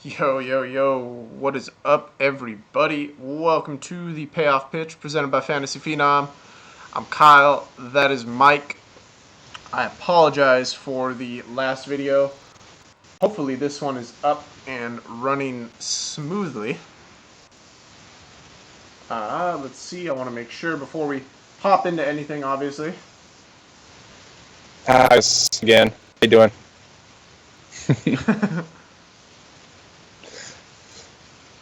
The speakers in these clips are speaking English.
Yo, yo, yo, what is up, everybody? Welcome to the Payoff Pitch presented by Fantasy Phenom. I'm Kyle, that is Mike. I apologize for the last video. Hopefully, this one is up and running smoothly. Let's see, I want to make sure before we hop into anything, obviously. Hi again. How you doing?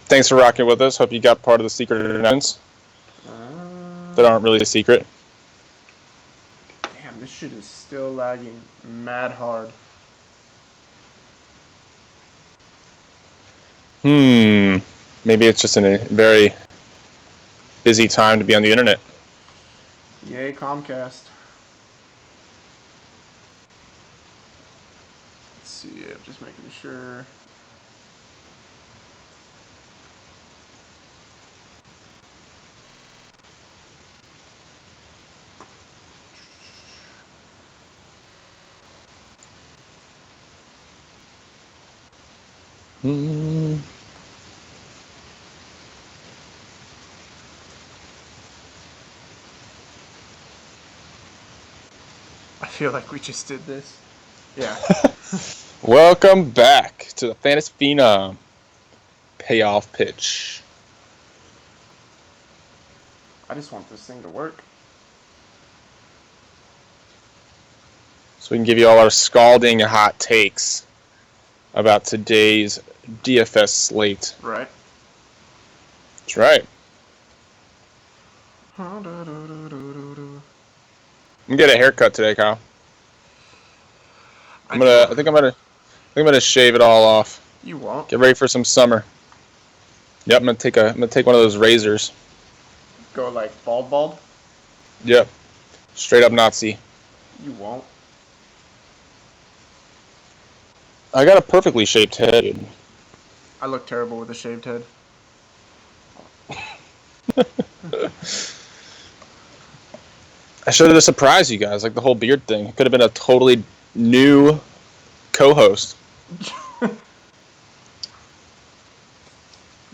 Thanks for rocking with us. Hope you got part of the secret announcements that aren't really a secret. Damn, this shit is still lagging mad hard. Maybe it's just in a very busy time to be on the internet. Yay, Comcast. Let's see, I'm just making sure. I feel like we just did this. Yeah. Welcome back to the Fantasy Phenom Payoff Pitch. I just want this thing to work. So we can give you all our scalding hot takes about today's DFS slate. Right. That's right. I'm gonna get a haircut today, Kyle. I think I'm gonna shave it all off. You won't. Get ready for some summer. Yep, I'm gonna take one of those razors. Go like bald? Yep. Straight up Nazi. You won't. I got a perfectly shaped head. I look terrible with a shaved head. I should have surprised you guys, like the whole beard thing. It could have been a totally new co-host.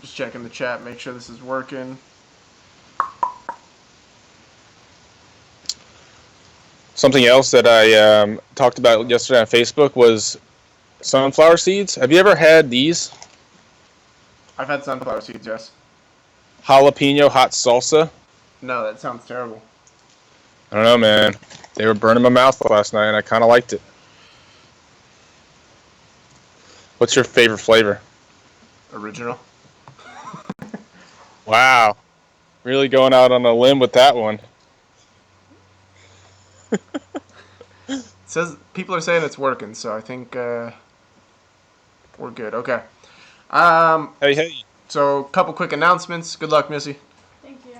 Just checking the chat, make sure this is working. Something else that I talked about yesterday on Facebook was sunflower seeds. Have you ever had these? I've had sunflower seeds, yes. Jalapeno hot salsa? No, that sounds terrible. I don't know, man. They were burning my mouth last night, and I kind of liked it. What's your favorite flavor? Original. Wow. Really going out on a limb with that one. It says people are saying it's working, so I think we're good. Okay. Hey. So, a couple quick announcements. Good luck, Missy. Thank you.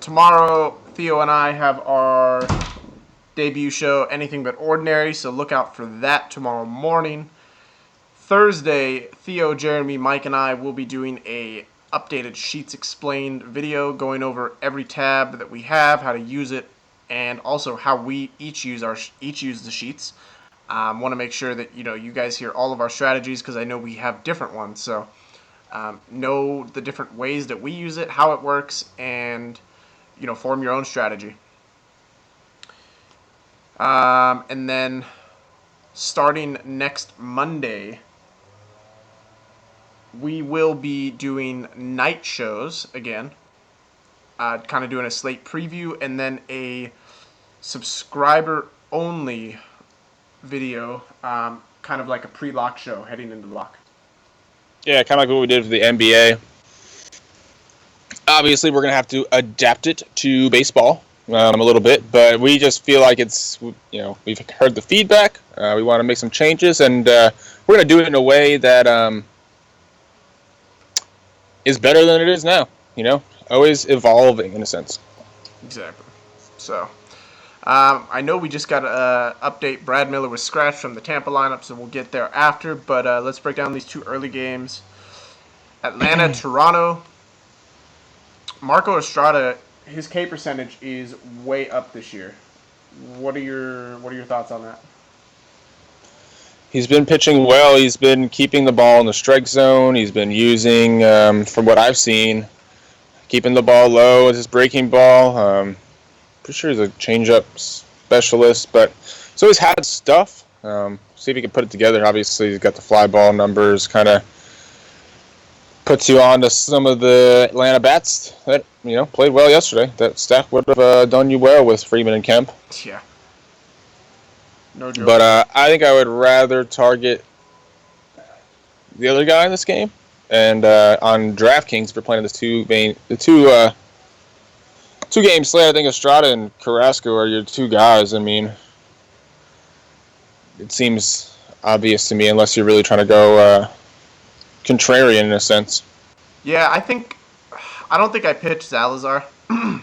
Tomorrow, Theo and I have our debut show, Anything But Ordinary, so look out for that tomorrow morning. Thursday, Theo, Jeremy, Mike, and I will be doing a updated Sheets Explained video going over every tab that we have, how to use it, and also how we each use the sheets. Want to make sure that you guys hear all of our strategies because I know we have different ones. So know the different ways that we use it, how it works, and form your own strategy. And then starting next Monday, we will be doing night shows again. Kind of doing a slate preview and then a subscriber only video, kind of like a pre-lock show heading into lock. Yeah, kind of like what we did for the NBA. Obviously, we're going to have to adapt it to baseball a little bit, but we just feel like it's, we've heard the feedback. We want to make some changes, and we're going to do it in a way that is better than it is now. Always evolving in a sense. Exactly. So, I know we just got to update Brad Miller was scratched from the Tampa lineup, so we'll get there after. But let's break down these two early games. Atlanta, Toronto. Marco Estrada, his K percentage is way up this year. What are your thoughts on that? He's been pitching well. He's been keeping the ball in the strike zone. He's been using, from what I've seen, keeping the ball low as his breaking ball. Pretty sure he's a changeup specialist, but so he's had stuff. See if he can put it together. Obviously, he's got the fly ball numbers, kind of puts you on to some of the Atlanta bats that played well yesterday. That stack would have done you well with Freeman and Kemp. Yeah. No joke. But I think I would rather target the other guy in this game. And on DraftKings, if you're playing this two-game slate, I think Estrada and Carrasco are your two guys. I mean, it seems obvious to me, unless you're really trying to go contrarian in a sense. Yeah, I don't think I pitched Salazar. I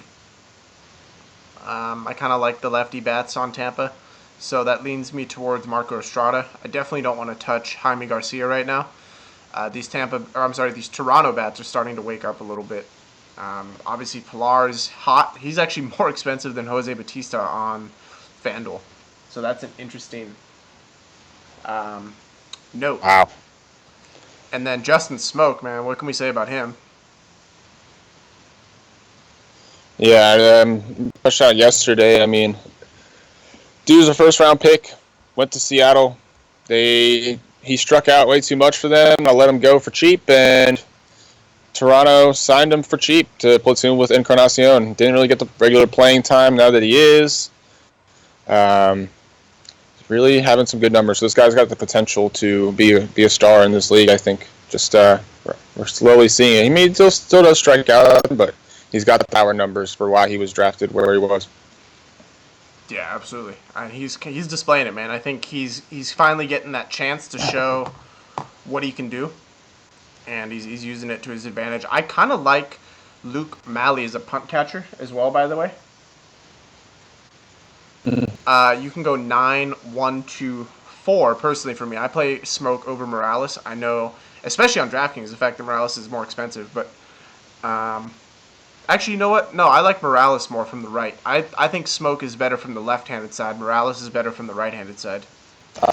kind of like the lefty bats on Tampa, so that leans me towards Marco Estrada. I definitely don't want to touch Jaime Garcia right now. These Toronto bats are starting to wake up a little bit. Obviously, Pilar's hot. He's actually more expensive than Jose Bautista on FanDuel, so that's an interesting note. Wow. And then Justin Smoke, man, what can we say about him? Yeah, pushed out yesterday. I mean, dude's a first-round pick. Went to Seattle. He struck out way too much for them. I let him go for cheap, and Toronto signed him for cheap to platoon with Encarnacion. Didn't really get the regular playing time. Now that he is, really having some good numbers. So this guy's got the potential to be a star in this league, I think. Just we're slowly seeing it. He may still does strike out, but he's got the power numbers for why he was drafted where he was. Yeah, absolutely. And he's displaying it, man. I think he's finally getting that chance to show what he can do, and he's using it to his advantage. I kind of like Luke Malley as a punt catcher as well, by the way. You can go 9-1-2-4 personally for me. I play Smoke over Morales. I know, especially on DraftKings, the fact that Morales is more expensive. But actually, you know what? No, I like Morales more from the right. I think Smoke is better from the left-handed side. Morales is better from the right-handed side.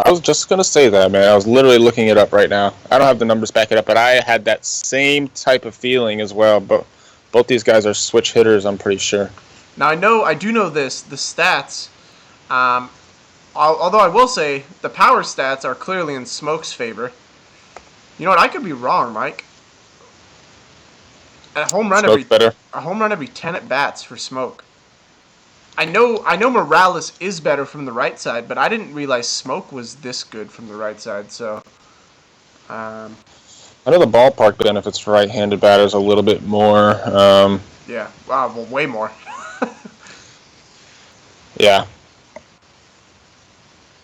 I was just going to say that, man. I was literally looking it up right now. I don't have the numbers back it up, but I had that same type of feeling as well. But both these guys are switch hitters, I'm pretty sure. Now, I do know this. The stats, although I will say the power stats are clearly in Smoke's favor. You know what? I could be wrong, Mike. A home run every 10 at bats for Smoke. I know Morales is better from the right side, but I didn't realize Smoke was this good from the right side. So, I know the ballpark benefits for right-handed batters a little bit more. Yeah, wow, well, way more. Yeah.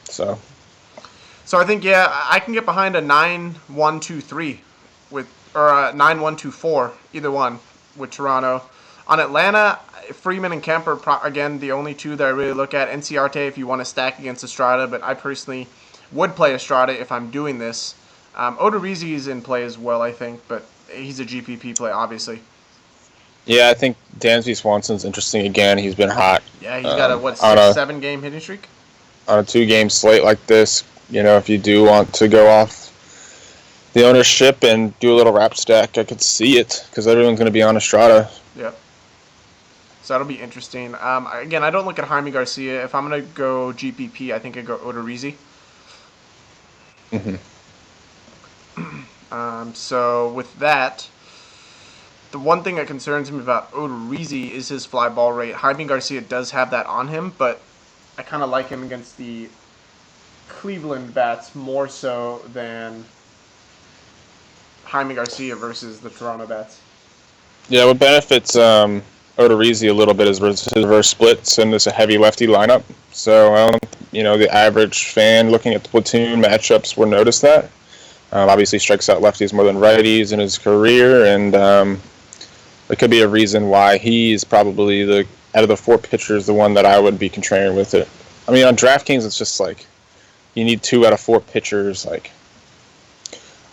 So I think I can get behind a 9-1-2-3 or a 9-1-2-4, either one with Toronto. On Atlanta, Freeman and Kemp are again the only two that I really look at. Enciarte if you want to stack against Estrada, but I personally would play Estrada if I'm doing this. Odorizzi is in play as well, I think, but he's a GPP play, obviously. Yeah, I think Dansby Swanson's interesting again. He's been hot. Yeah, he's got a 6-7 game hitting streak? On a 2-game slate like this, if you do want to go off the ownership and do a little wrap stack, I could see it because everyone's going to be on Estrada. Yep. So that'll be interesting. Again, I don't look at Jaime Garcia. If I'm going to go GPP, I think I'd go Odorizzi. Mm-hmm. So with that, the one thing that concerns me about Odorizzi is his fly ball rate. Jaime Garcia does have that on him, but I kind of like him against the Cleveland bats more so than Jaime Garcia versus the Toronto bats. Yeah, what benefits Odorizzi a little bit is his reverse splits and it's a heavy lefty lineup. So, the average fan looking at the platoon matchups will notice that. Obviously strikes out lefties more than righties in his career, and there could be a reason why he's probably out of the 4 pitchers, the one that I would be contrarian with it. I mean, on DraftKings, it's just like you need 2 out of 4 pitchers. Like,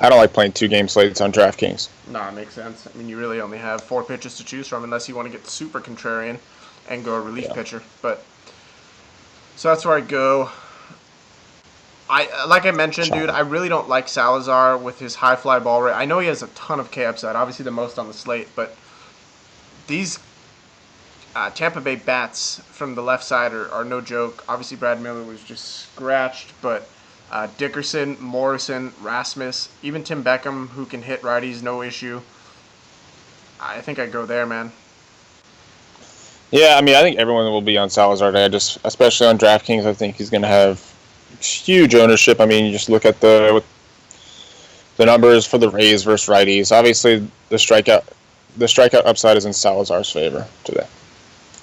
I don't like playing 2-game slates on DraftKings. No, it makes sense. I mean, you really only have 4 pitchers to choose from unless you want to get super contrarian and go a relief pitcher. But so that's where I go. Like I mentioned, dude, I really don't like Salazar with his high fly ball rate. I know he has a ton of K upside, obviously the most on the slate, but these Tampa Bay bats from the left side are no joke. Obviously, Brad Miller was just scratched, but Dickerson, Morrison, Rasmus, even Tim Beckham, who can hit righties, no issue. I think I'd go there, man. Yeah, I mean, I think everyone will be on Salazar today, just especially on DraftKings. I think he's going to have huge ownership. I mean, you just look at the numbers for the Rays versus righties. Obviously, the strikeout upside is in Salazar's favor today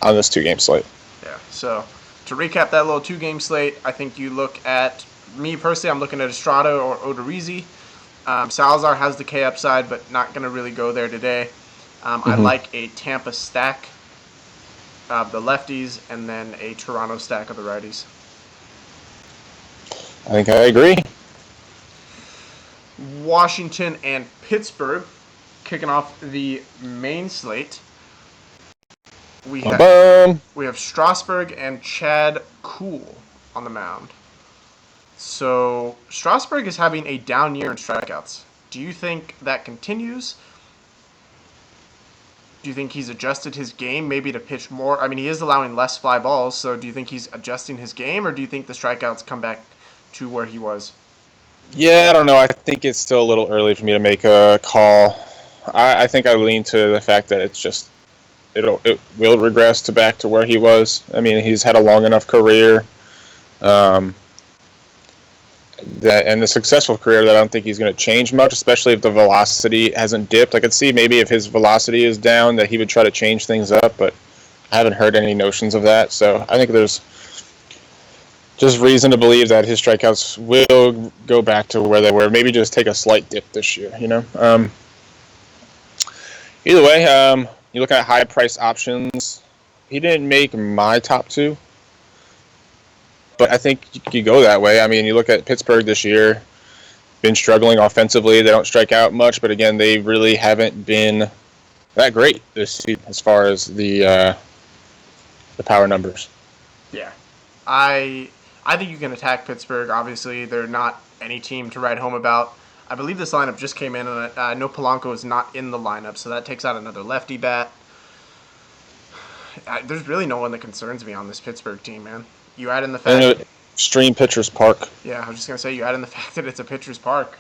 on this 2-game slate. Yeah. So to recap that little 2-game slate, I think you look at me personally. I'm looking at Estrada or Odorizzi. Salazar has the K upside, but not going to really go there today. I like a Tampa stack of the lefties and then a Toronto stack of the righties. I think I agree. Washington and Pittsburgh kicking off the main slate. We have Strasburg and Chad Kuhl on the mound. So Strasburg is having a down year in strikeouts. Do you think that continues? Do you think he's adjusted his game maybe to pitch more? I mean, he is allowing less fly balls, so do you think he's adjusting his game, or do you think the strikeouts come back to where he was? Yeah, I don't know. I think it's still a little early for me to make a call. I think I lean to the fact that it will regress back to where he was. I mean, he's had a long enough career, and a successful career that I don't think he's going to change much, especially if the velocity hasn't dipped. I could see maybe if his velocity is down that he would try to change things up, but I haven't heard any notions of that. So I think there's just reason to believe that his strikeouts will go back to where they were. Maybe just take a slight dip this year, Either way, you look at high price options. He didn't make my top 2. But I think you could go that way. I mean, you look at Pittsburgh this year, been struggling offensively. They don't strike out much, but again, they really haven't been that great this season as far as the power numbers. Yeah. I think you can attack Pittsburgh. Obviously, they're not any team to write home about. I believe this lineup just came in, and I know Polanco is not in the lineup, so that takes out another lefty bat. There's really no one that concerns me on this Pittsburgh team, man. You add in the fact... Extreme Pitchers Park. Yeah, I was just going to say, you add in the fact that it's a pitcher's park.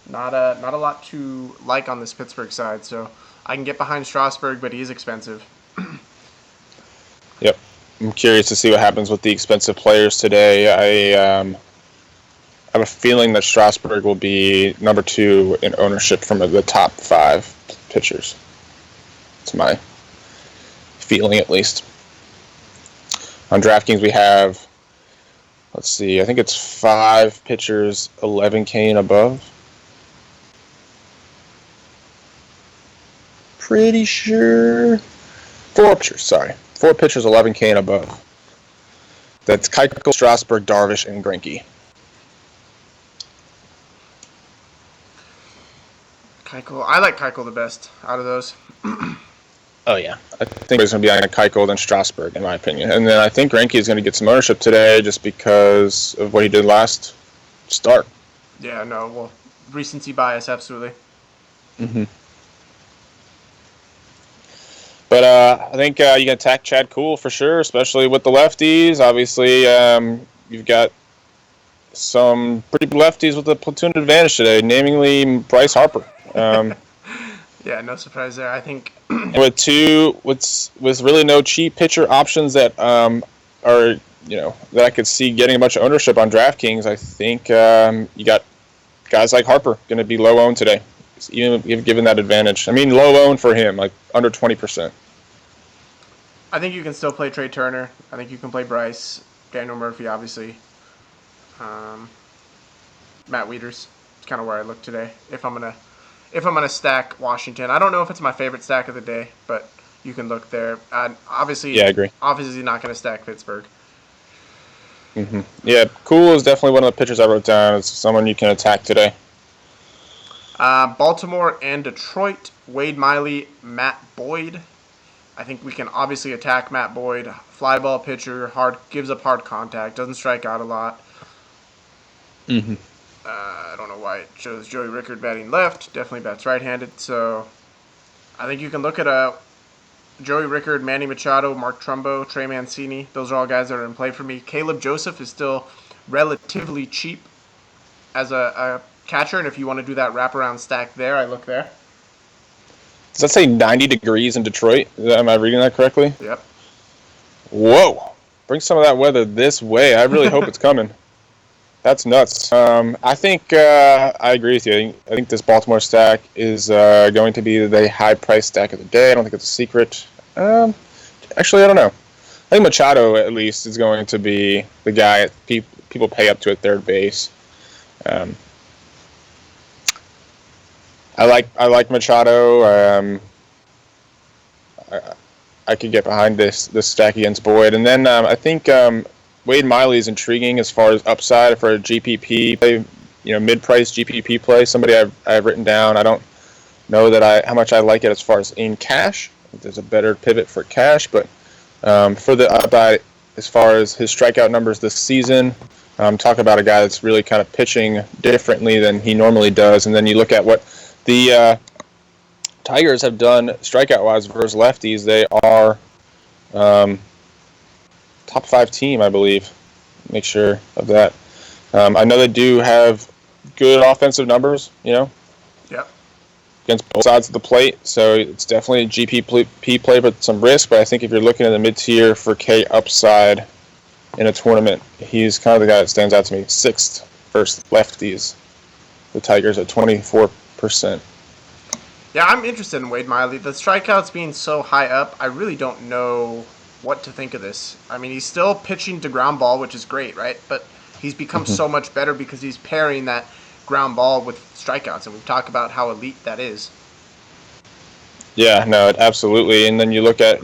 Not a lot to like on this Pittsburgh side, so I can get behind Strasburg, but he is expensive. Yep. I'm curious to see what happens with the expensive players today. I have a feeling that Strasburg will be number 2 in ownership from the top 5 pitchers. It's my feeling, at least. On DraftKings, we have, let's see, I think it's 5 pitchers, 11K and above. Pretty sure. 4 pitchers, 4 pitchers, 11K and above. That's Keuchel, Strasburg, Darvish, and Greinke. Keuchel. I like Keuchel the best out of those. Oh, yeah. I think it's going to be on Keuchel than Strasburg, in my opinion. And then I think Greinke is going to get some ownership today just because of what he did last start. Yeah, no, well, recency bias, absolutely. Mm-hmm. But I think you can attack Chad Kuhl for sure, especially with the lefties. Obviously, you've got some pretty good lefties with a platoon advantage today, namely Bryce Harper. Yeah, no surprise there. I think with really no cheap pitcher options that are that I could see getting a bunch of ownership on DraftKings, I think you got guys like Harper going to be low owned today, even given that advantage. I mean, low owned for him, like under 20%. I think you can still play Trey Turner. I think you can play Bryce, Daniel Murphy, obviously. Matt Wieters. It's kind of where I look today. If I'm gonna stack Washington, I don't know if it's my favorite stack of the day, but you can look there. Obviously, yeah, I agree. Obviously, not gonna stack Pittsburgh. Mm-hmm. Yeah, Kuhl is definitely one of the pitchers I wrote down as someone you can attack today. Baltimore and Detroit. Wade Miley, Matt Boyd. I think we can obviously attack Matt Boyd. Fly ball pitcher, gives up hard contact, doesn't strike out a lot. Mm-hmm. I don't know why it shows Joey Rickard batting left. Definitely bats right-handed. So I think you can look at Joey Rickard, Manny Machado, Mark Trumbo, Trey Mancini. Those are all guys that are in play for me. Caleb Joseph is still relatively cheap as a catcher, and if you want to do that wraparound stack there, I look there. Does that say 90 degrees in Detroit? Am I reading that correctly? Yep. Whoa. Bring some of that weather this way. I really hope it's coming. That's nuts. I think I agree with you. I think this Baltimore stack is going to be the high-price stack of the day. I don't think it's a secret. Actually, I don't know. I think Machado, at least, is going to be the guy people pay up to at third base. I like Machado. I could get behind this stack against Boyd, and then I think Wade Miley is intriguing as far as upside for a GPP play, mid-price GPP play. Somebody I've written down. I don't know how much I like it as far as in cash. I think there's a better pivot for cash, but for the upside, as far as his strikeout numbers this season, talk about a guy that's really kind of pitching differently than he normally does, and then you look at what the Tigers have done strikeout-wise versus lefties. They are top 5 team, I believe. Make sure of that. I know they do have good offensive numbers, Yep. against both sides of the plate. So it's definitely a GPP play with some risk. But I think if you're looking at the mid-tier for K upside in a tournament, he's kind of the guy that stands out to me. 6th versus lefties. The Tigers at 24%. Yeah, I'm interested in Wade Miley. The strikeouts being so high up, I really don't know what to think of this. I mean, he's still pitching to ground ball, which is great, right? But he's become so much better because he's pairing that ground ball with strikeouts, and we've talked about how elite that is. Yeah, no, absolutely. And then you look at,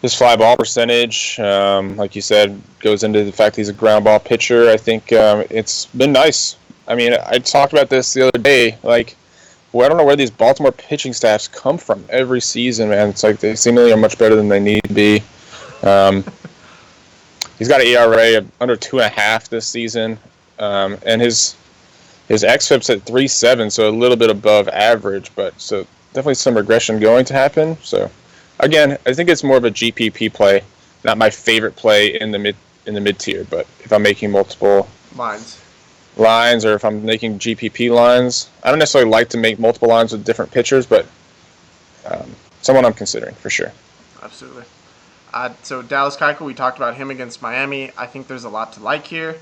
his fly ball percentage, like you said, goes into the fact he's a ground ball pitcher. I think it's been nice. I mean, I talked about this the other day, I don't know where these Baltimore pitching staffs come from every season, man. It's like they seemingly are much better than they need to be. He's got an ERA of under 2.5 this season, and his xFIP's at 3.7, so a little bit above average, but so definitely some regression going to happen. So again, I think it's more of a GPP play, not my favorite play in the mid tier, but if I'm making multiple lines or if I'm making GPP lines. I don't necessarily like to make multiple lines with different pitchers, but someone I'm considering for sure. Absolutely. So Dallas Keuchel, we talked about him against Miami. I think there's a lot to like here.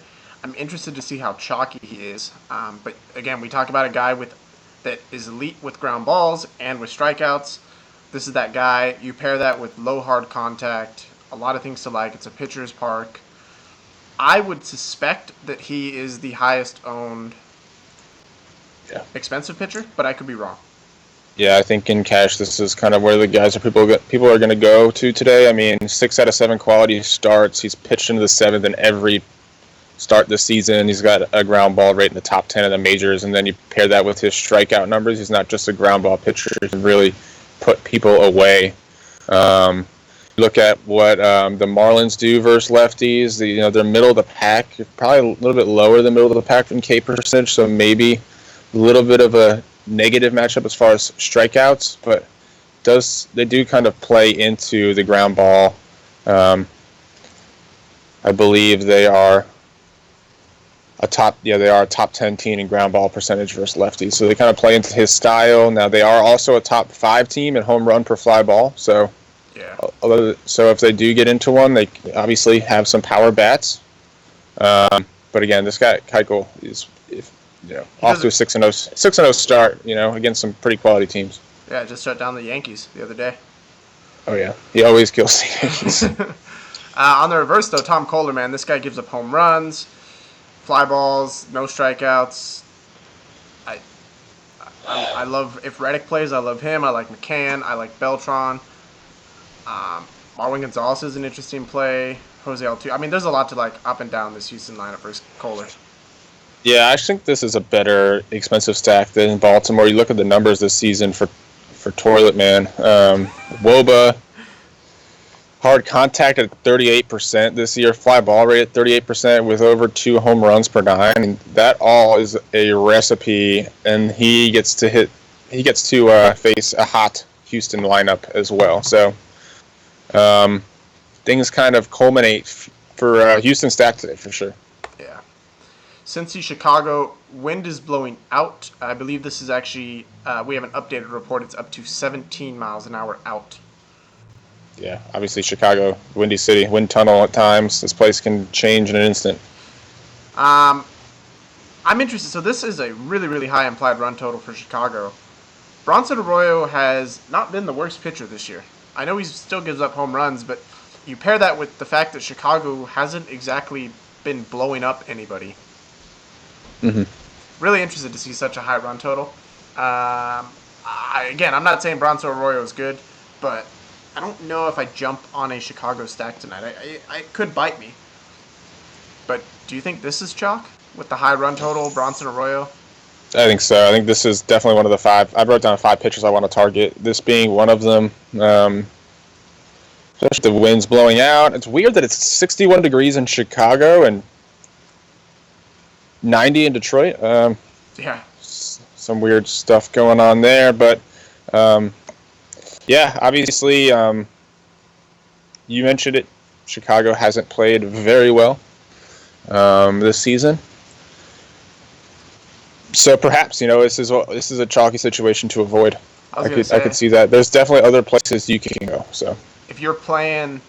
I'm interested to see how chalky he is. But again, we talk about a guy that is elite with ground balls and with strikeouts. This is that guy. You pair that with low hard contact. A lot of things to like. It's a pitcher's park. I would suspect that he is the highest owned expensive pitcher, but I could be wrong. Yeah, I think in cash, this is kind of where the guys people are going to go to today. I mean, 6 out of 7 quality starts. He's pitched into the 7th in every start this season. He's got a ground ball rate in the top 10 of the majors, and then you pair that with his strikeout numbers. He's not just a ground ball pitcher. He can really put people away. Look at what the Marlins do versus lefties. They're middle of the pack, probably a little bit lower than middle of the pack in K percentage, so maybe a little bit of a negative matchup as far as strikeouts, but they do kind of play into the ground ball. I believe they are a top 10 team in ground ball percentage versus lefties, so they kind of play into his style. Now they are also a top 5 team in home run per fly ball, so. Yeah. So if they do get into one, they obviously have some power bats. But again, this guy Keuchel is, off to a 6-0 start. Against some pretty quality teams. Yeah, just shut down the Yankees the other day. Oh yeah, he always kills the Yankees. On the reverse though, Tom Kohler, man, this guy gives up home runs, fly balls, no strikeouts. I love if Reddick plays. I love him. I like McCann. I like Beltran. Marwin Gonzalez is an interesting play. Jose Altuve. I mean, there's a lot to like up and down this Houston lineup versus Kohler. Yeah, I think this is a better expensive stack than Baltimore. You look at the numbers this season for Toilet Man. WOBA, Hard contact at 38% this year, fly ball rate at 38% with over 2 home runs per 9. And that all is a recipe, and he gets to face a hot Houston lineup as well. So things kind of culminate for Houston stack today for sure. Yeah. Cincy, Chicago, wind is blowing out. I believe this is actually, we have an updated report. It's up to 17 miles an hour out. Yeah, obviously Chicago, windy city, wind tunnel at times. This place can change in an instant. I'm interested. So this is a really, really high implied run total for Chicago. Bronson Arroyo has not been the worst pitcher this year. I know he still gives up home runs, but you pair that with the fact that Chicago hasn't exactly been blowing up anybody. Mm-hmm. Really interested to see such a high run total. Again, I'm not saying Bronson Arroyo is good, but I don't know if I jump on a Chicago stack tonight. It could bite me. But do you think this is chalk with the high run total, Bronson Arroyo? I think so. I think this is definitely one of the 5. I wrote down 5 pitchers I want to target. This being one of them. Especially the wind's blowing out. It's weird that it's 61 degrees in Chicago and 90 in Detroit. Yeah. Some weird stuff going on there, but yeah, obviously, you mentioned it. Chicago hasn't played very well this season, so perhaps this is a chalky situation to avoid. I could see that. There's definitely other places you can go. So if you're playing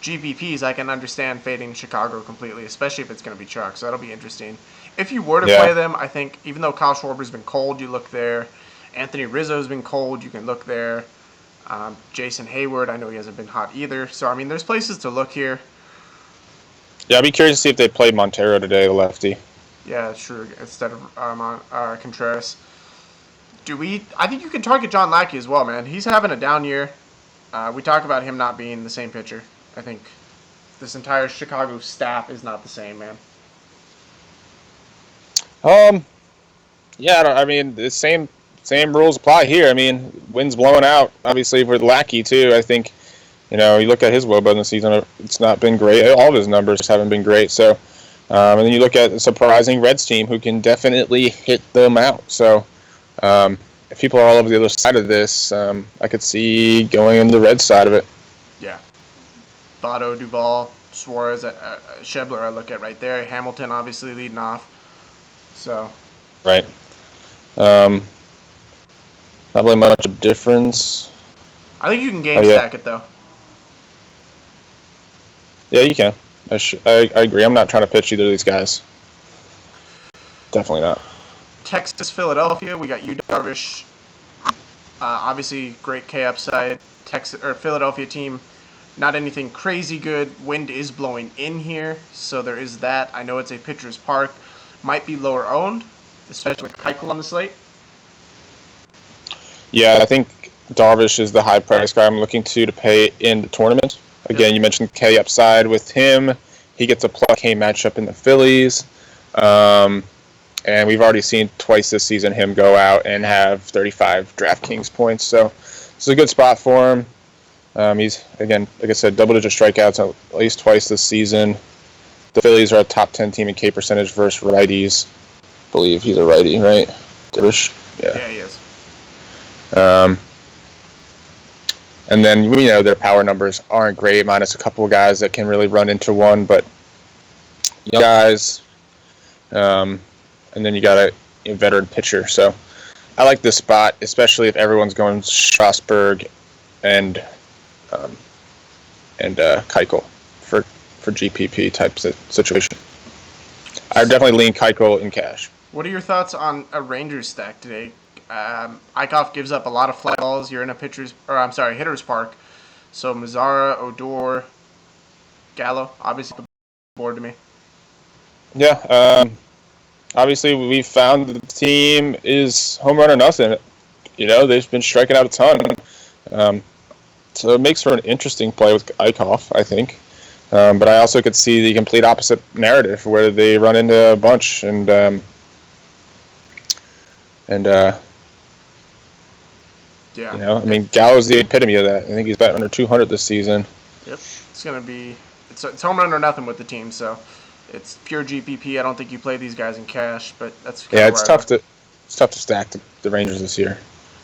GPPs, I can understand fading Chicago completely, especially if it's going to be chalk. So that'll be interesting. If you were to play them, I think even though Kyle Schwarber's been cold, you look there. Anthony Rizzo's been cold, you can look there. Jason Hayward, I know he hasn't been hot either. So, I mean, there's places to look here. Yeah, I'd be curious to see if they played Montero today, the lefty. Yeah, that's true, instead of Contreras. I think you can target John Lackey as well, man. He's having a down year. We talk about him not being the same pitcher. I think this entire Chicago staff is not the same, man. Yeah, I mean, the same rules apply here. I mean, wind's blowing out, obviously, with Lackey, too. I think, you look at his WOBA in the season, it's not been great. All of his numbers haven't been great. So, and then you look at a surprising Reds team who can definitely hit them out. So, if people are all over the other side of this, I could see going in the Reds side of it. Yeah. Votto, Duvall, Suarez, Schebler I look at right there. Hamilton obviously leading off. So. Right. Not really much of difference. I think you can game stack it, though. Yeah, you can. I agree. I'm not trying to pitch either of these guys. Definitely not. Texas, Philadelphia. We got Yu Darvish. Obviously, great K upside. Philadelphia team, not anything crazy good. Wind is blowing in here, so there is that. I know it's a pitcher's park. Might be lower owned, especially with Keuchel on the slate. Yeah, I think Darvish is the high price guy I'm looking to pay in the tournament. Again, you mentioned K upside with him. He gets a plus K matchup in the Phillies. And we've already seen twice this season him go out and have 35 DraftKings points. So it's a good spot for him. He's, again, like I said, double-digit strikeouts at least twice this season. The Phillies are a top 10 team in K percentage versus righties. I believe he's a righty, right? Darvish? Yeah, he is. And then we know their power numbers aren't great, minus a couple of guys that can really run into one, but young guys, and then you got a veteran pitcher. So I like this spot, especially if everyone's going Strasburg and Keuchel for GPP type situation. I definitely lean Keuchel in cash. What are your thoughts on a Rangers stack today? Eichhoff gives up a lot of fly balls. You're in a hitter's park. So Mazzara, Odor, Gallo, obviously the board to me. Yeah, obviously we found the team is home run or nothing. They've been striking out a ton. So it makes for an interesting play with Eichhoff, I think. But I also could see the complete opposite narrative where they run into a bunch and yeah. I mean, Gallo's the epitome of that. I think he's batting under 200 this season. Yep. It's home run or nothing with the team, so it's pure GPP. I don't think you play these guys in cash, but that's kind Yeah, of where it's tough to stack the Rangers this year.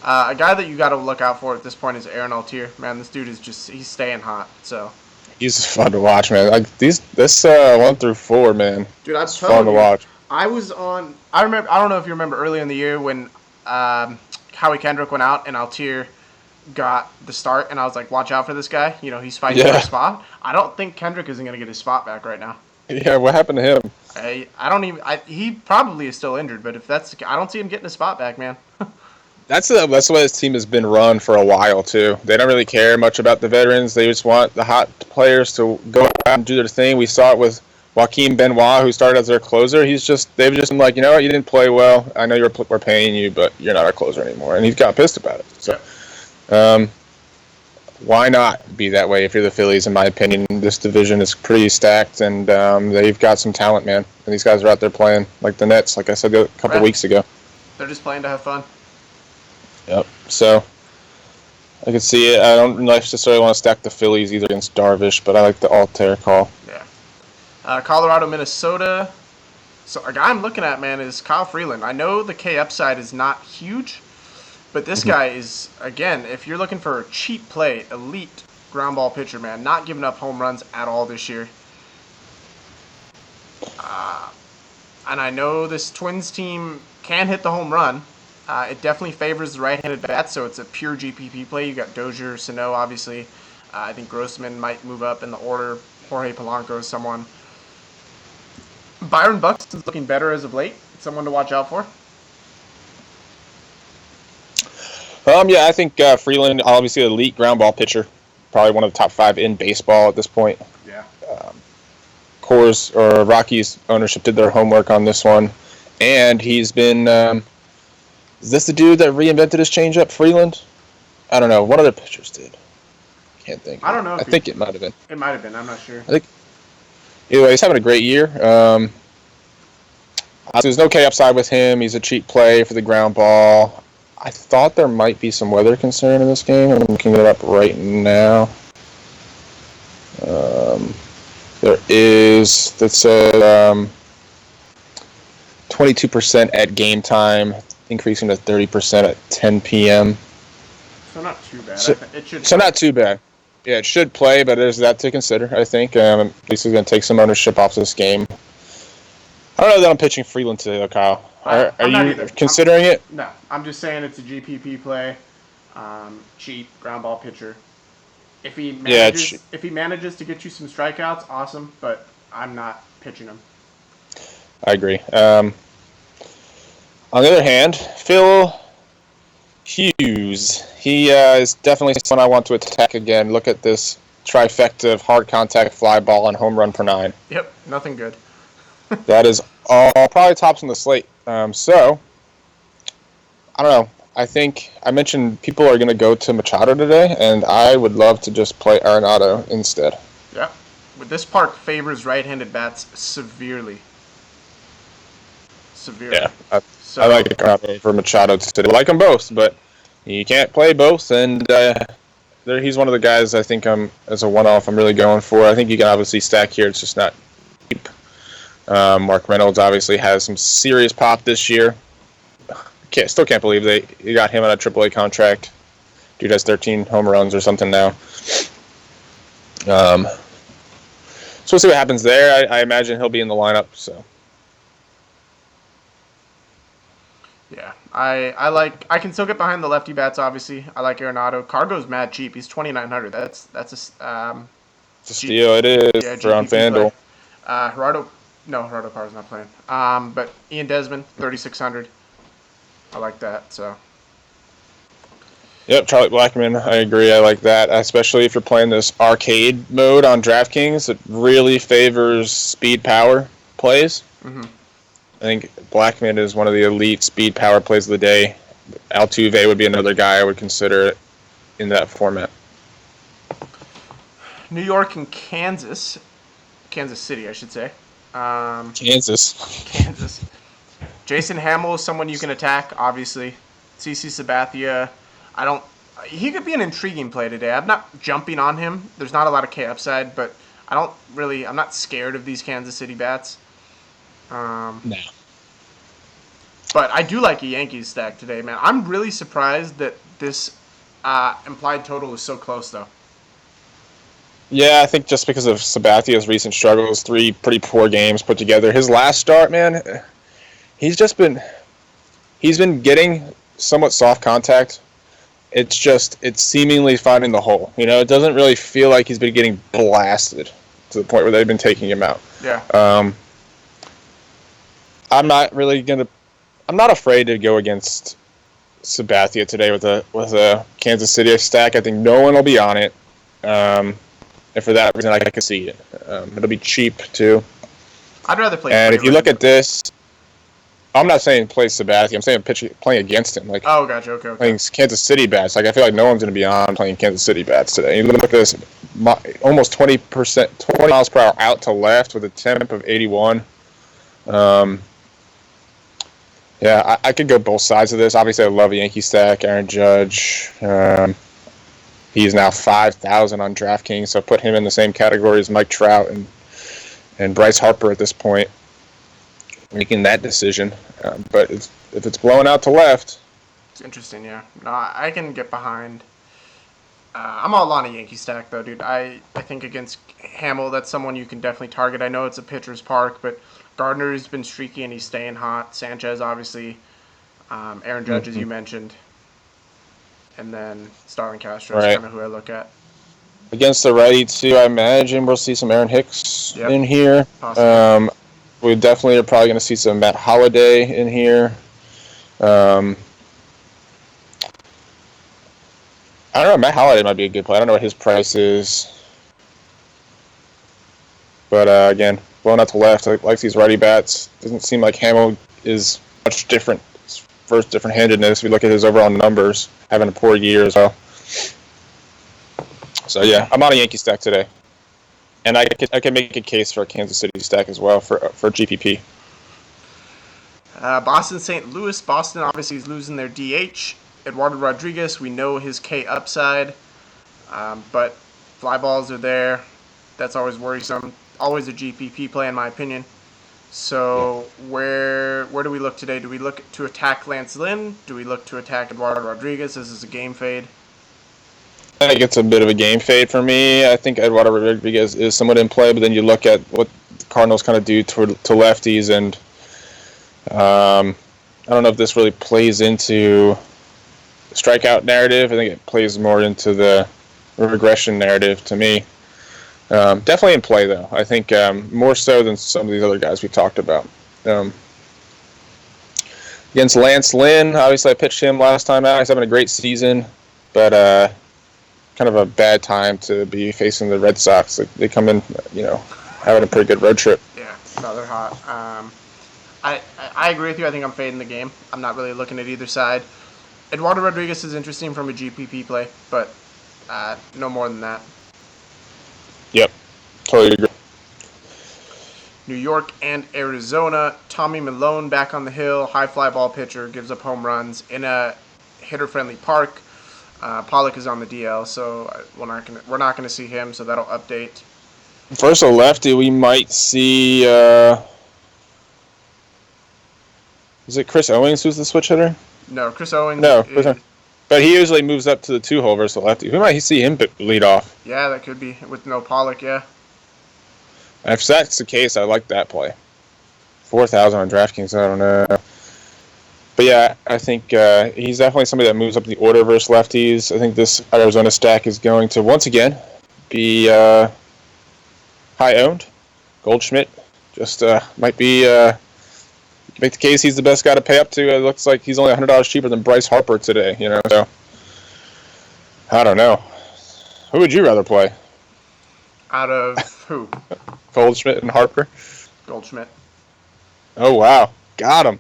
A guy that you got to look out for at this point is Aaron Altier. Man, this dude is he's staying hot. So, He's fun to watch, man. Like this 1 through 4, man. dude, I'm It's fun telling to you, watch. I was on. I remember. I don't know if you remember earlier in the year when Howie Kendrick went out and Altier got the start, and I was like, watch out for this guy. You know, he's fighting for a Yeah, spot. I don't think Kendrick isn't going to get his spot back right now. yeah. What happened to him? I don't even. He probably is still injured, but if that's, I don't see him getting his spot back, man. That's the way this team has been run for a while too. They don't really care much about the veterans. They just want the hot players to go out and do their thing. We saw it with Joaquin Benoit, who started as their closer. They've just been like, you know what, you didn't play well. I know we're paying you, but you're not our closer anymore. And he's got pissed about it. So, why not be that way if you're the Phillies? In my opinion, this division is pretty stacked, and they've got some talent, man. And these guys are out there playing like the Nets, like I said a couple weeks ago. They're just playing to have fun. Yep. So I can see it. I don't necessarily want to stack the Phillies either against Darvish, but I like the Altair call. Yeah. Colorado, Minnesota. So a guy I'm looking at, man, is Kyle Freeland. I know the K upside is not huge, but this guy is, again, if you're looking for a cheap play, elite ground ball pitcher, man, not giving up home runs at all this year. And I know this Twins team can hit the home run. It definitely favors the right-handed bat, so it's a pure GPP play. You got Dozier, Sano, obviously. I think Grossman might move up in the order. Jorge Polanco is someone. Byron Buxton's looking better as of late. Someone to watch out for. Yeah, I think Freeland, obviously an elite ground ball pitcher, probably one of the top 5 in baseball at this point. Yeah. Coors or Rockies ownership did their homework on this one, and he's been. Is this the dude that reinvented his changeup, Freeland? I don't know. One of their pitchers did. Can't think. I don't know. I think it might have been. It might have been. I'm not sure. I think. Anyway, he's having a great year. There's no K upside with him. He's a cheap play for the ground ball. I thought there might be some weather concern in this game. I'm looking it up right now. There is. That said 22% at game time, increasing to 30% at 10 p.m. So not too bad. It should. So not too bad. Yeah, it should play, but there's that to consider, I think. At least he's going to take some ownership off this game. I don't know that I'm pitching Freeland today, though, Kyle. Are you considering it? No, I'm just saying it's a GPP play. Cheap ground ball pitcher. If he manages to get you some strikeouts, awesome. But I'm not pitching him. I agree. On the other hand, Phil Hughes, he is definitely someone I want to attack again. Look at this trifecta of hard contact, fly ball, and home run per 9. Yep, nothing good. That is all probably tops on the slate. So, I don't know. I think I mentioned people are going to go to Machado today, and I would love to just play Arenado instead. Yeah. But this park favors right-handed bats severely. Yeah, I like Arenado for Machado today. I like them both, but you can't play both, and he's one of the guys I think as a one-off I'm really going for. I think you can obviously stack here. It's just not cheap. Mark Reynolds obviously has some serious pop this year. Still can't believe you got him on a AAA contract. Dude has 13 home runs or something now. So we'll see what happens there. I imagine he'll be in the lineup. So yeah, I can still get behind the lefty bats. Obviously, I like Arenado. Cargo's mad cheap. He's 2,900. That's a it's a steal. It is for on FanDuel. Gerardo Parra's not playing. But Ian Desmond, 3,600. I like that. So. Yep, Charlie Blackmon. I agree. I like that, especially if you're playing this arcade mode on DraftKings. It really favors speed power plays. Mm-hmm. I think Blackmon is one of the elite speed power plays of the day. Altuve would be another guy I would consider in that format. New York and Kansas City, I should say. Kansas. Jason Hamill is someone you can attack, obviously. CC Sabathia, He could be an intriguing play today. I'm not jumping on him. There's not a lot of K upside, but I'm not scared of these Kansas City bats. No. But I do like a Yankees stack today, man. I'm really surprised that this implied total is so close, though. Yeah, I think just because of Sabathia's recent struggles, 3 pretty poor games put together. His last start, man, he's been getting somewhat soft contact. It's seemingly finding the hole. It doesn't really feel like he's been getting blasted to the point where they've been taking him out. Yeah. I'm not afraid to go against Sabathia today with a Kansas City stack. I think no one will be on it. And for that reason, I can see it. It'll be cheap, too. I'd rather play. And if you look at this, I'm not saying play Sabathia. I'm saying playing against him. Oh, gotcha. Okay. Playing Kansas City bats. I feel like no one's going to be on playing Kansas City bats today. You look at this, almost 20 miles per hour out to left with a temp of 81. Yeah, I could go both sides of this. Obviously, I love a Yankee stack. Aaron Judge. He's now 5,000 on DraftKings, so put him in the same category as Mike Trout and Bryce Harper at this point, making that decision. But if it's blowing out to left, it's interesting. Yeah, no, I can get behind. I'm all on a Yankee stack though, dude. I think against Hamill, that's someone you can definitely target. I know it's a pitcher's park, but Gardner's been streaky and he's staying hot. Sanchez, obviously. Aaron Judge, as you mentioned. And then Starlin Castro is kind of who I look at. Against the righty, too, I imagine we'll see some Aaron Hicks in here. We definitely are probably going to see some Matt Holliday in here. I don't know. Matt Holliday might be a good play. I don't know what his price is. But, again, blowing out to left, I like these righty bats. Doesn't seem like Hamill is much different. First different-handedness. If we look at his overall numbers, having a poor year as well. So yeah, I'm on a Yankee stack today, and I can make a case for a Kansas City stack as well for GPP. Boston, St. Louis. Boston obviously is losing their DH. Eduardo Rodriguez, we know his K upside, but fly balls are there. That's always worrisome. Always a GPP play in my opinion. So where do we look today? Do we look to attack Lance Lynn? Do we look to attack Eduardo Rodriguez? This is a game fade. I think it's a bit of a game fade for me. I think Eduardo Rodriguez is somewhat in play, but then you look at what the Cardinals kind of do to lefties, and I don't know if this really plays into the strikeout narrative. I think it plays more into the regression narrative to me. Definitely in play, though. I think more so than some of these other guys we talked about. Against Lance Lynn, obviously I pitched him last time out. He's having a great season, but kind of a bad time to be facing the Red Sox. They come in, having a pretty good road trip. Yeah, no, they're hot. I agree with you. I think I'm fading the game. I'm not really looking at either side. Eduardo Rodriguez is interesting from a GPP play, but no more than that. Yep, totally agree. New York and Arizona. Tommy Milone back on the hill. High fly ball pitcher. Gives up home runs in a hitter-friendly park. Pollock is on the DL, so we're not gonna see him. So that'll update. First a lefty, we might see. Is it Chris Owings who's the switch hitter? No, Chris Owings. No, but he usually moves up to the 2-hole versus the lefty. We might see him lead off. Yeah, that could be with no Pollock. Yeah. If that's the case, I like that play. 4,000 on DraftKings. I don't know. But yeah, I think he's definitely somebody that moves up the order versus lefties. I think this Arizona stack is going to, once again, be high-owned. Goldschmidt just might be, make the case he's the best guy to pay up to. It looks like he's only $100 cheaper than Bryce Harper today, so I don't know. Who would you rather play? Out of who? Goldschmidt and Harper? Goldschmidt. Oh, wow. Got him.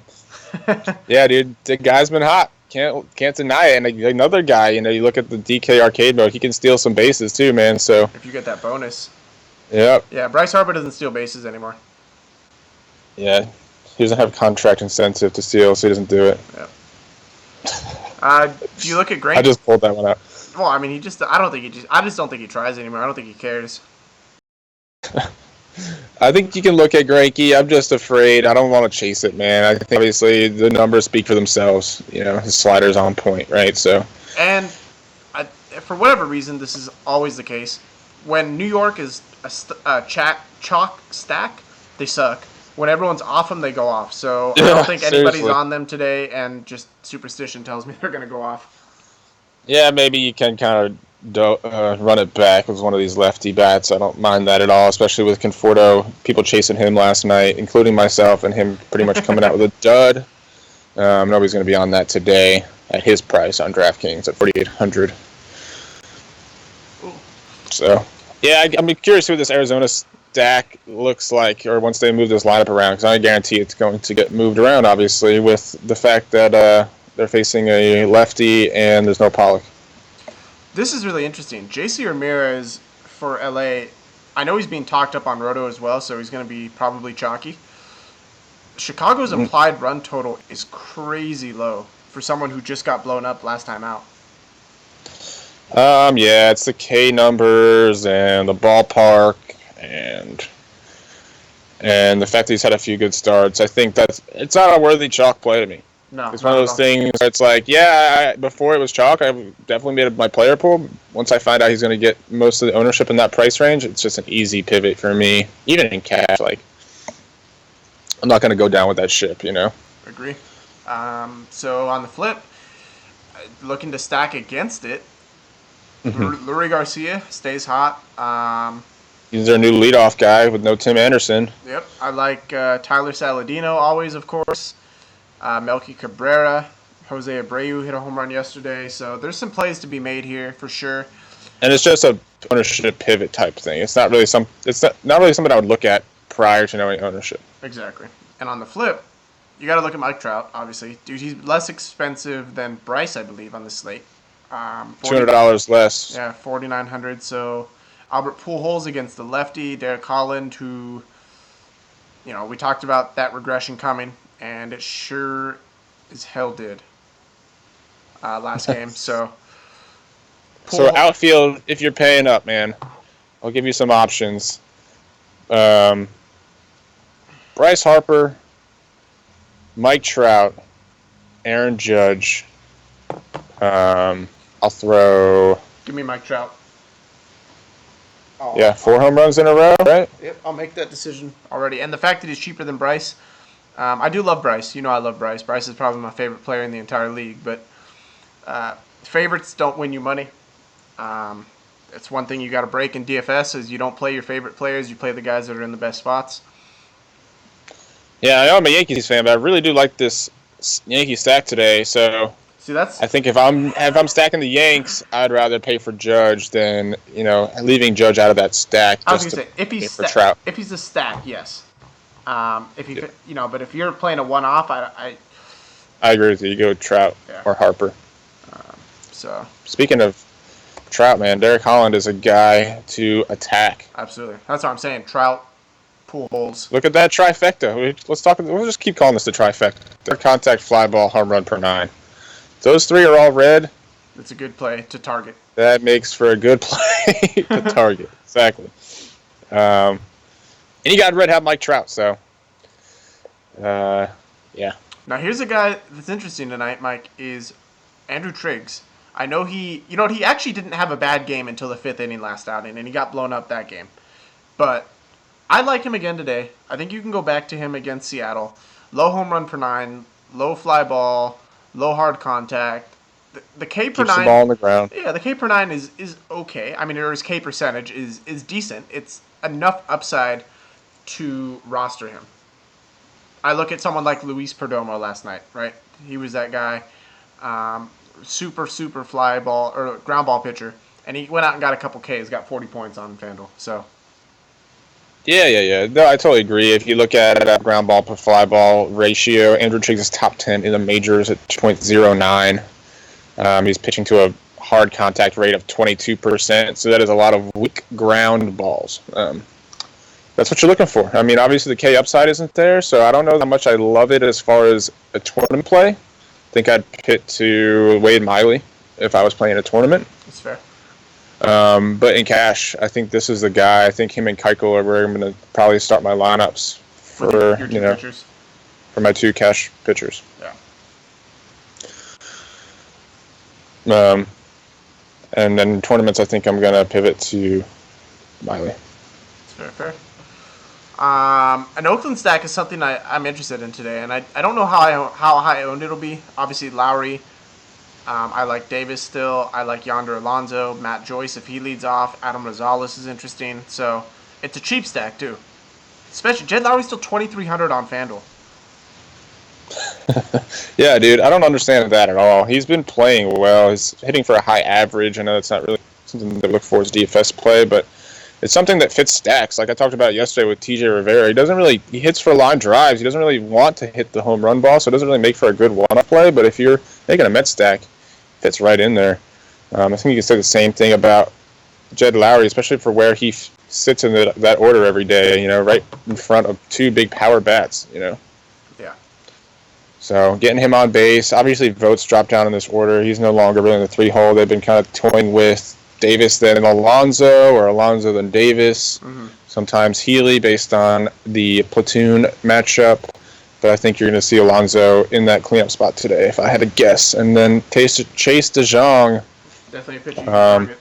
Yeah, dude, the guy's been hot. Can't deny it. And another guy, you look at the DK arcade mode, he can steal some bases too, man. So if you get that bonus. Yep. Yeah, Bryce Harper doesn't steal bases anymore. Yeah, he doesn't have contract incentive to steal, so he doesn't do it. Yep. Do you look at Greinke? I just pulled that one out. Well, I mean, I don't think I just don't think he tries anymore. I don't think he cares. I think you can look at Greinke. I'm just afraid. I don't want to chase it, man. I think obviously the numbers speak for themselves. His slider's on point, right? So, and for whatever reason, this is always the case. When New York is a chalk stack, they suck. When everyone's off them, they go off. So I don't think anybody's on them today, and just superstition tells me they're going to go off. Yeah, maybe you can kind of run it back with one of these lefty bats. I don't mind that at all, especially with Conforto. People chasing him last night, including myself, and him pretty much coming out with a dud. Nobody's going to be on that today at his price on DraftKings at $4,800. So, yeah, I'm curious who this Arizona stack looks like, or once they move this lineup around, because I guarantee it's going to get moved around, obviously, with the fact that they're facing a lefty and there's no Pollock. This is really interesting. JC Ramirez for LA, I know he's being talked up on Roto as well, so he's going to be probably chalky. Chicago's implied run total is crazy low for someone who just got blown up last time out. Yeah, it's the K numbers and the ballpark and the fact that he's had a few good starts. I think it's not a worthy chalk play to me. No, it's one of those things where it's like, before it was chalk, I definitely made my player pool. Once I find out he's going to get most of the ownership in that price range, it's just an easy pivot for me. Even in cash, like, I'm not going to go down with that ship, Agree. So on the flip, looking to stack against it, Lurie Garcia stays hot. He's their new leadoff guy with no Tim Anderson. Yep, I like Tyler Saladino always, of course. Melky Cabrera, Jose Abreu hit a home run yesterday, so there's some plays to be made here for sure. And it's just a ownership pivot type thing. It's not really not really something I would look at prior to knowing ownership. Exactly. And on the flip, you got to look at Mike Trout. Obviously, dude, he's less expensive than Bryce, I believe, on the slate. $200 less. Yeah, $4,900. So Albert Pujols against the lefty, Derek Holland, who, we talked about that regression coming. And it sure as hell did last game. So outfield, if you're paying up, man, I'll give you some options. Bryce Harper, Mike Trout, Aaron Judge. I'll throw. Give me Mike Trout. Oh. Yeah, 4 home runs in a row, right? Yep, I'll make that decision already. And the fact that he's cheaper than Bryce. I do love Bryce. I love Bryce. Bryce is probably my favorite player in the entire league. But favorites don't win you money. It's one thing you got to break in DFS is you don't play your favorite players. You play the guys that are in the best spots. Yeah, I know I'm a Yankees fan, but I really do like this Yankee stack today. So I think if I'm stacking the Yanks, I'd rather pay for Judge than leaving Judge out of that stack. I was gonna say if he's a stack, yes. But if you're playing a one-off, I agree with you. You go Trout or Harper. So speaking of Trout, man, Derek Holland is a guy to attack. Absolutely, that's what I'm saying. Trout, Pujols. Look at that trifecta. We'll just keep calling this the trifecta. Contact, fly ball, home run per 9. Those 3 are all red. It's a good play to target. That makes for a good play to target. Exactly. And you got red hat Mike Trout, so yeah. Now here's a guy that's interesting tonight, Mike, is Andrew Triggs. I know he actually didn't have a bad game until the 5th inning last outing, and he got blown up that game. But I like him again today. I think you can go back to him against Seattle. Low home run per 9, low fly ball, low hard contact. The K per 9. Keeps the ball on the ground. Yeah, the K per 9 is okay. I mean, or his K percentage is decent. It's enough upside to roster him. I look at someone like Luis Perdomo last night, right? He was that guy, super fly ball or ground ball pitcher, and he went out and got a couple Ks, got 40 points on FanDuel. So. Yeah. No, I totally agree. If you look at ground ball per fly ball ratio, Andrew Triggs is top 10 in the majors at 2.09. He's pitching to a hard contact rate of 22%, so that is a lot of weak ground balls. That's what you're looking for. I mean, obviously the K upside isn't there, so I don't know how much I love it as far as a tournament play. I think I'd pit to Wade Miley if I was playing a tournament. That's fair. But in cash, I think this is the guy. I think him and Keuchel are where I'm going to probably start my lineups for your two pitchers. For my two cash pitchers. Yeah. And then tournaments, I think I'm going to pivot to Miley. That's fair. An Oakland stack is something I'm interested in today, and I don't know how high owned it'll be. Obviously, Lowry. I like Davis still. I like Yonder Alonso. Matt Joyce, if he leads off. Adam Rosales is interesting. So it's a cheap stack, too. Especially, Jed Lowry's still 2,300 on FanDuel. Yeah, dude, I don't understand that at all. He's been playing well. He's hitting for a high average. I know it's not really something to look for as DFS play, but it's something that fits stacks. Like I talked about yesterday with TJ Rivera. He hits for line drives. He doesn't really want to hit the home run ball, so it doesn't really make for a good one-up play. But if you're making a Mets stack, it fits right in there. I think you can say the same thing about Jed Lowry, especially for where he sits in that order every day, right in front of two big power bats, Yeah. So getting him on base. Obviously, votes drop down in this order. He's no longer really in the 3-hole. They've been kind of toying with Davis then Alonso, or Alonso then Davis. Mm-hmm. Sometimes Healy based on the platoon matchup. But I think you're going to see Alonso in that cleanup spot today, if I had to guess. And then Chase DeJong. Definitely a pitcher you can target.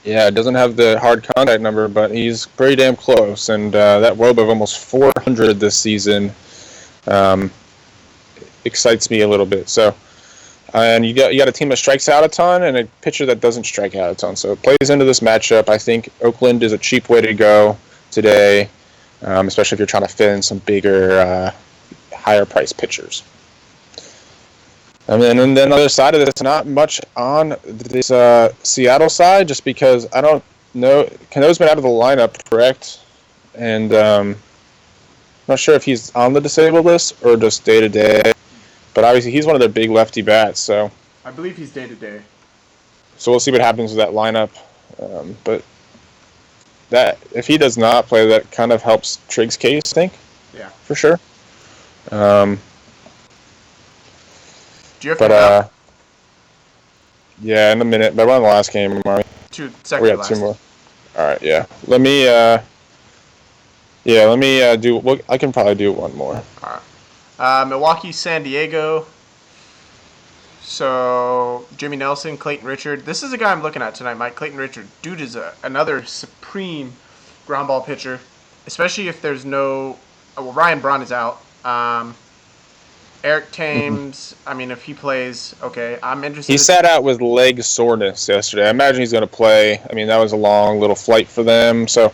Yeah, it doesn't have the hard contact number, but he's pretty damn close. And that WOBA of almost 400 this season excites me a little bit. So, and you got a team that strikes out a ton and a pitcher that doesn't strike out a ton. So it plays into this matchup. I think Oakland is a cheap way to go today, especially if you're trying to fit in some bigger, higher price pitchers. And then on the other side of this, not much on this Seattle side, just because I don't know. Cano's been out of the lineup, correct? And I'm not sure if he's on the disabled list or just day-to-day. But obviously, he's one of their big lefty bats, so... I believe he's day-to-day. So we'll see what happens with that lineup. But that if he does not play, that kind of helps Trig's case, I think. Yeah. For sure. Do you have yeah, in a minute. But we're on the last game, are we? We got last. 2 more. All right, yeah. Let me do... Well, I can probably do one more. All right. Milwaukee, San Diego. So, Jimmy Nelson, Clayton Richard. This is a guy I'm looking at tonight, Mike. Clayton Richard. Dude is another supreme ground ball pitcher, especially if there's no... Well, Ryan Braun is out. Eric Thames, I mean, if he plays, okay, I'm interested. He sat out with leg soreness yesterday. I imagine he's going to play. I mean, that was a long little flight for them. So,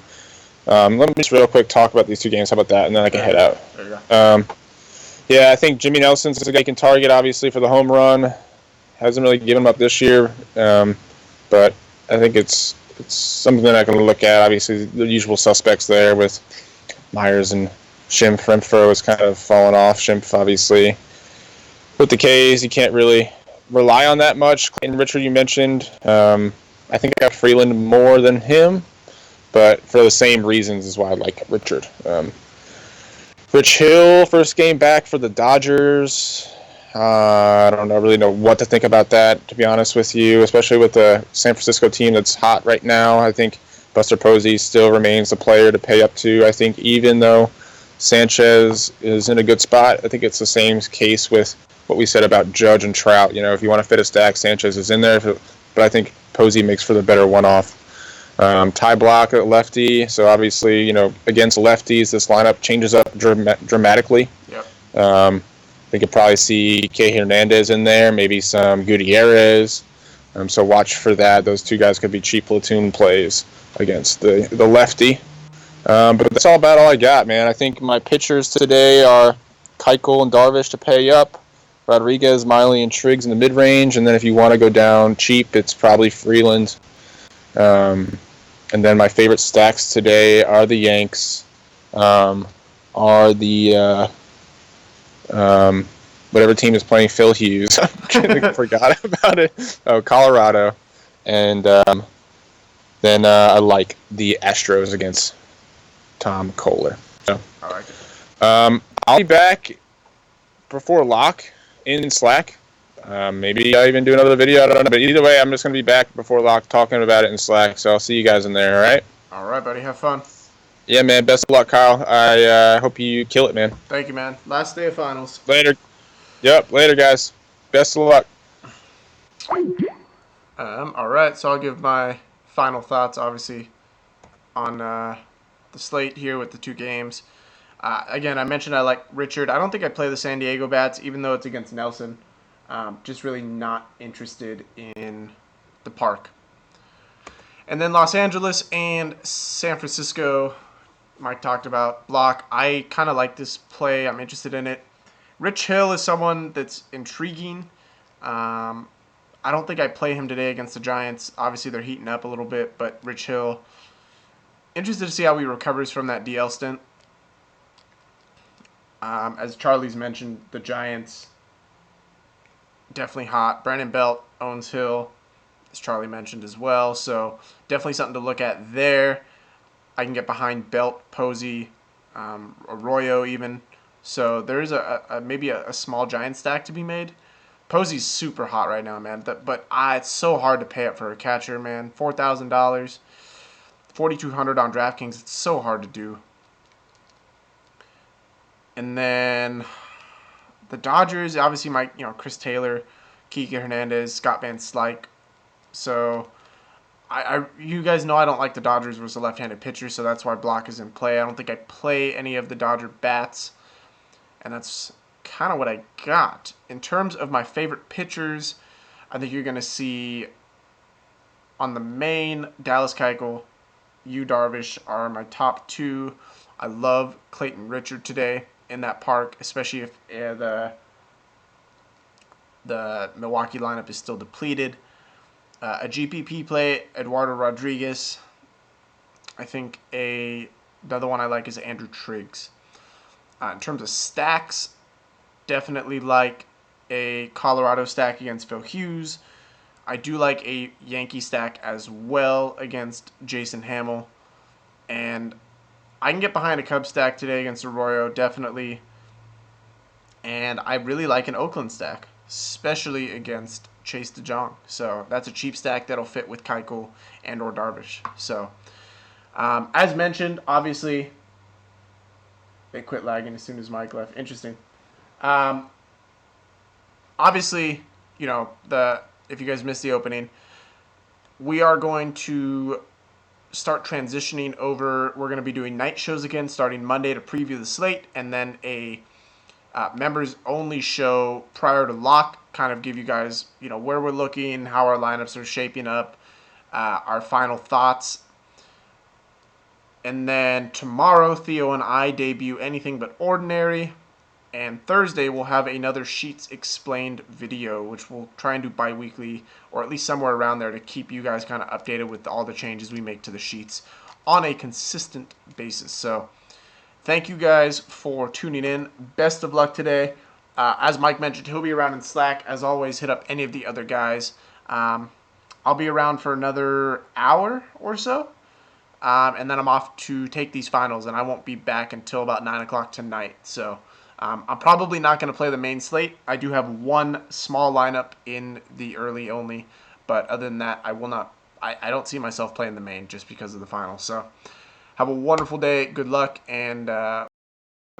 let me just real quick talk about these two games. How about that? And then I can head out. There you go. Yeah, I think Jimmy Nelson's a guy you can target, obviously, for the home run. Hasn't really given him up this year, but I think it's something that I can look at. Obviously, the usual suspects there with Myers and Schimpf. Renfroe has kind of fallen off. Schimpf, obviously. With the K's, you can't really rely on that much. Clayton Richard, you mentioned. I think I got Freeland more than him, but for the same reasons is why I like Richard. Rich Hill, first game back for the Dodgers. I don't really know what to think about that, to be honest with you, especially with the San Francisco team that's hot right now. I think Buster Posey still remains the player to pay up to. I think even though Sanchez is in a good spot, I think it's the same case with what we said about Judge and Trout. If you want to fit a stack, Sanchez is in there, but I think Posey makes for the better one-off. Ty Block at lefty, so obviously, against lefties, this lineup changes up dramatically. Yep. We could probably see Kay Hernandez in there, maybe some Gutierrez. So watch for that. Those two guys could be cheap platoon plays against the lefty. But that's about all I got, man. I think my pitchers today are Keuchel and Darvish to pay up, Rodriguez, Miley, and Triggs in the mid-range, and then if you want to go down cheap, it's probably Freeland. And then my favorite stacks today are the Yanks, are the whatever team is playing Phil Hughes. I forgot about it. Oh, Colorado. And then I like the Astros against Tom Kohler. So, I like it. I'll be back before lock in Slack. Maybe I'll even do another video. I don't know. But either way, I'm just going to be back before lock talking about it in Slack. So I'll see you guys in there, all right? All right, buddy. Have fun. Yeah, man. Best of luck, Kyle. I hope you kill it, man. Thank you, man. Last day of finals. Later. Yep, later, guys. Best of luck. All right, so I'll give my final thoughts, obviously, on the slate here with the two games. Again, I mentioned I like Richard. I don't think I play the San Diego bats, even though it's against Nelson. Just really not interested in the park. And then Los Angeles and San Francisco, Mike talked about. Block. I kind of like this play. I'm interested in it. Rich Hill is someone that's intriguing. I don't think I play him today against the Giants. Obviously, they're heating up a little bit, but Rich Hill, interested to see how he recovers from that DL stint. As Charlie's mentioned, the Giants, definitely hot. Brandon Belt owns Hill, as Charlie mentioned as well. So definitely something to look at there. I can get behind Belt, Posey, Arroyo even. So there is maybe a small Giant stack to be made. Posey's super hot right now, man. But it's so hard to pay up for a catcher, man. $4,000, $4,200 on DraftKings. It's so hard to do. And then the Dodgers, obviously, Chris Taylor, Kike Hernandez, Scott Van Slyke. So you guys know I don't like the Dodgers versus a left-handed pitcher, so that's why Block is in play. I don't think I play any of the Dodger bats, and that's kind of what I got. In terms of my favorite pitchers, I think you're going to see on the main, Dallas Keuchel, Yu Darvish are my top two. I love Clayton Richard today in that park, especially if the Milwaukee lineup is still depleted. A GPP play, Eduardo Rodriguez. I think another one I like is Andrew Triggs. In terms of stacks, definitely like a Colorado stack against Phil Hughes. I do like a Yankee stack as well against Jason Hamill. And I can get behind a Cubs stack today against Arroyo, definitely. And I really like an Oakland stack, especially against Chase DeJong. So that's a cheap stack that'll fit with Keuchel and or Darvish. So as mentioned, obviously, they quit lagging as soon as Mike left. Interesting. Obviously, if you guys missed the opening, we are going to start transitioning over. We're going to be doing night shows again starting Monday to preview the slate, and then a members only show prior to lock, kind of give you guys, where we're looking, how our lineups are shaping up, our final thoughts. And then tomorrow, Theo and I debut Anything But Ordinary. And Thursday, we'll have another Sheets Explained video, which we'll try and do bi-weekly, or at least somewhere around there to keep you guys kind of updated with all the changes we make to the sheets on a consistent basis. So thank you guys for tuning in. Best of luck today. As Mike mentioned, he'll be around in Slack. As always, hit up any of the other guys. I'll be around for another hour or so. And then I'm off to take these finals, and I won't be back until about 9 o'clock tonight. So I'm probably not going to play the main slate. I do have one small lineup in the early only, but other than that, I will not. I don't see myself playing the main just because of the finals. So have a wonderful day. Good luck, and